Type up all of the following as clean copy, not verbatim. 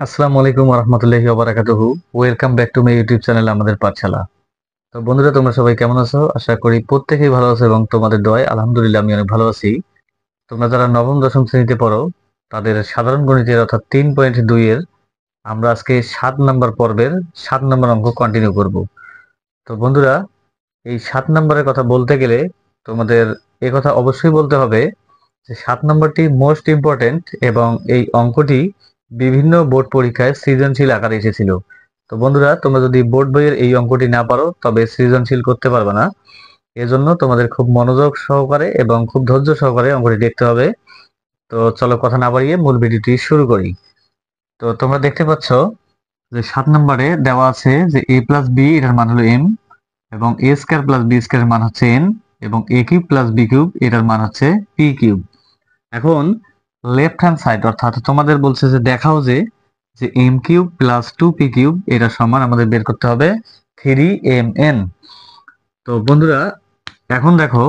আসসালামু আলাইকুম রহমতুল্লাহি ওবারাকাতুহু। Welcome back to my YouTube channel আমাদের পাঠশালা। তো বন্ধুরা, তোমরা সবাই কেমন আছো? আশা করি প্রত্যেকেই ভালো আছো এবং তোমাদের দোয়ায় আলহামদুলিল্লাহ আমি অনেক ভালো আছি। তোমরা যারা নবম দশম শ্রেণীতে পড়ো তাদের সাধারণ গণিতের অর্থাৎ 3.2 এর আমরা আজকে 7 নম্বর পর্বের 7 নম্বর অঙ্ক কন্টিনিউ করব। তো বন্ধুরা, এই 7 নম্বরের কথা বলতে গেলে তোমাদের কথা অবশ্যই বলতে হবে যে 7 নম্বরটি মোস্ট ইম্পর্টেন্ট এবং এই অঙ্কটি বিভিন্ন বোর্ড পরীক্ষায় সৃজনশীল আকারে এসেছিল। তো বন্ধুরা, তোমরা যদি বোর্ড বইয়ের এই অঙ্কটি না পারো তবে সৃজনশীল করতে পারবে না। এজন্য তোমাদের খুব মনোযোগ সহকারে এবং খুব ধৈর্য সহকারে অঙ্কটি দেখতে হবে। তো চলো কথা না বাড়িয়ে মূল ভিডিওটি শুরু করি। তো তোমরা দেখতে পাচ্ছ যে 7 নম্বরে দেওয়া আছে যে a প্লাস বি এটার মান হলো m, এবং a square plus b square মান হচ্ছে n, এবং a cube plus B cube এটার মান হচ্ছে পি কিউব। এখন লেফট হ্যান্ড সাইড অর্থাৎ তোমাদের বলছে যে দেখাও যে যে m cube plus two p cube এটা সমান আমাদের বের করতে হবে 3mn। তো বন্ধুরা, এখন দেখো,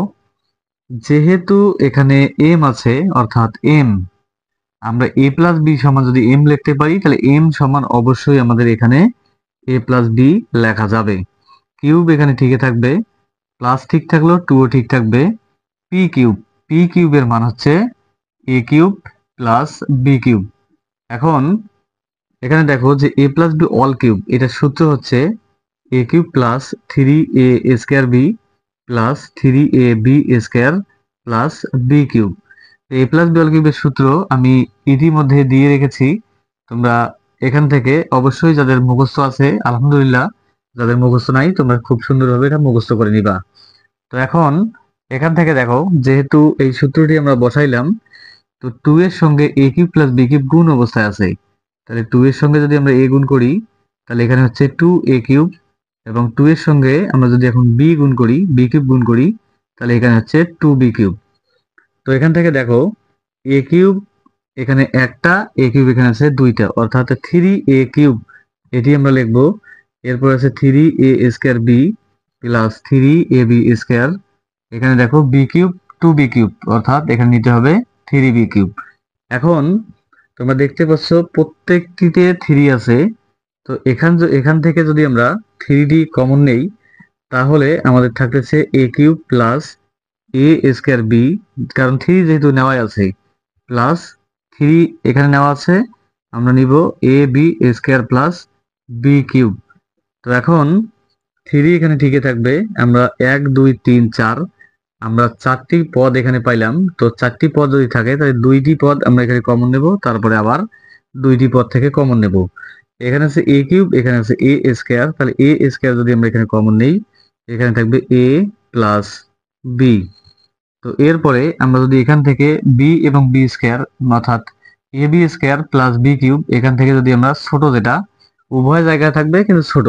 যেহেতু এখানে এম আছে অর্থাৎ এম, আমরা এ প্লাস বি সমান যদি এম লিখতে পারি তাহলে এম সমান অবশ্যই আমাদের এখানে এ প্লাস বি লেখা যাবে। কিউব এখানে ঠিকই থাকবে, প্লাস ঠিক থাকলো, টু ও ঠিক থাকবে। পি কিউব, পি কিউবের মান হচ্ছে A cube plus B cube. এখন এখানে দেখো যে A plus B all cube, এটার সূত্র হচ্ছে A cube plus 3a square B plus 3ab square plus B cube. A plus B all কিউবের সূত্র আমি ইতিমধ্যে দিয়ে রেখেছি। তোমরা এখান থেকে অবশ্যই যাদের মুখস্থ আছে আলহামদুলিল্লাহ, যাদের মুখস্থ নাই তোমরা খুব সুন্দরভাবে এটা মুখস্থ করে নিবা। তো এখন এখান থেকে দেখো, যেহেতু এই সূত্রটি আমরা বসাইলাম, তো 2 এর সঙ্গে a cube plus b cube গুণ অবস্থায় আছে। তাহলে 2 এর সঙ্গে যদি আমরা a গুণ করি তাহলে এখানে হচ্ছে 2a কিউব, এবং 2 এর সঙ্গে আমরা যদি এখন b গুণ করি, b কিউব গুণ করি, তাহলে এখানে হচ্ছে 2b কিউব। তো এখান থেকে দেখো a কিউব এখানে একটা, a কিউব এখানে আছে দুইটা, অর্থাৎ 3a কিউব এটি আমরা লিখবো। এরপর আছে 3a square b plus 3ab square. এখানে দেখো বি কিউব, 2b কিউব, অর্থাৎ এখানে নিতে হবে 3b কিউব। এখন তোমরা দেখতে পাচ্ছ প্রত্যেকটিতে 3 আছে। তো এখান থেকে যদি আমরা 3d কমন নেই তাহলে আমাদের থাকতেছে এ কিউব প্লাস এ স্কয়ার বি, কারণ 3 যেহেতু নেওয়াই আছে, প্লাস 3 এখানে নেওয়া আছে, আমরা নিব A B square plus B cube. তো এখন 3 এখানে ঠিকই থাকবে, আমরা 1 2 3 4, আমরা 4টি পদ এখানে পাইলাম। তো 4টি পদ যদি থাকে তাহলে 2টি পদ আমরা এখানে কমন নেব, তারপরে আবার 2টি পদ থেকে কমন নেব। এখানে আছে এ কিউব, এখানে আছে এ স্কয়ার, তাহলে এ স্কয়ার যদি আমরা এখানে কমন নেই এখানে থাকবে এ প্লাস বি। তো এরপরে আমরা যদি এখান থেকে বি এবং বি স্কয়ার অর্থাৎ A B square plus B cube, এখান থেকে যদি আমরা ছোট যেটা উভয় জায়গায় থাকবে কিন্তু ছোট,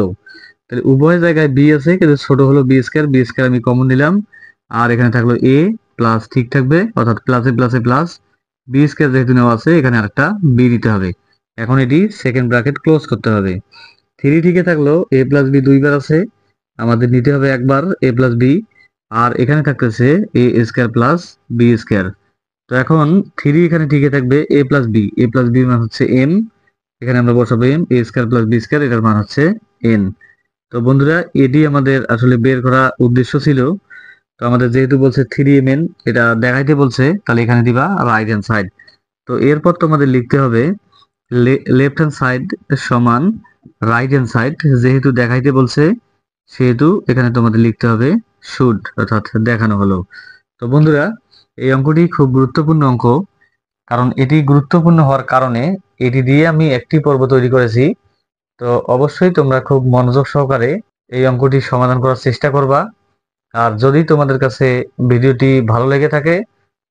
তাহলে উভয় জায়গায় বি আছে কিন্তু ছোট হলো বি স্কয়ার, বি স্কয়ার আমি কমন নিলাম, আর এখানে থাকলো এ প্লাস ঠিক থাকবে অর্থাৎ প্লাসে প্লাসে প্লাস, বি স্কয়ার যেহেতু নেওয়া আছে এখানে আরেকটা বি নিতে হবে। এখন এটি সেকেন্ড ব্র্যাকেট ক্লোজ করতে হবে। 3 ঠিকই থাকলো, এ প্লাস বি দুইবার আছে, আমাদের নিতে হবে একবার এ প্লাস বি, আর এখানে থাকতেছে এ স্কয়ার প্লাস বি স্কয়ার। তো এখন 3 এখানে ঠিকই থাকবে, এ প্লাস বি, এ প্লাস বি মান হচ্ছে এম, এখানে আমরা বসাবো এম, এ স্কয়ার প্লাস বি স্কয়ার এটার মান হচ্ছে এন। তো বন্ধুরা, এটি আমাদের আসলে বের করা উদ্দেশ্য ছিল। তো আমাদের যেহেতু বলছে 3mn এটা দেখাইতে বলছে, তাহলে এখানে দিবা রাইট হ্যান্ড সাইড। তো এরপর তোমাদের লিখতে হবে লেফট হ্যান্ড সাইড সমান রাইট হ্যান্ড সাইড, যেহেতু দেখাইতে বলছে সেহেতু এখানে তোমাদের লিখতে হবে শুড, অর্থাৎ দেখানো হলো। তো বন্ধুরা, এই অঙ্কটি খুব গুরুত্বপূর্ণ অঙ্ক, কারণ এটি গুরুত্বপূর্ণ হওয়ার কারণে এটি দিয়ে আমি একটি পর্ব তৈরি করেছি। তো অবশ্যই তোমরা খুব মনোযোগ সহকারে এই অঙ্কটি সমাধান করার চেষ্টা করবা। আর যদি তোমাদের কাছে ভিডিওটি ভালো লেগে থাকে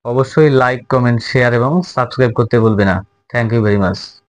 অবশ্যই লাইক কমেন্ট শেয়ার এবং সাবস্ক্রাইব করতে ভুলবে না। Thank you very much.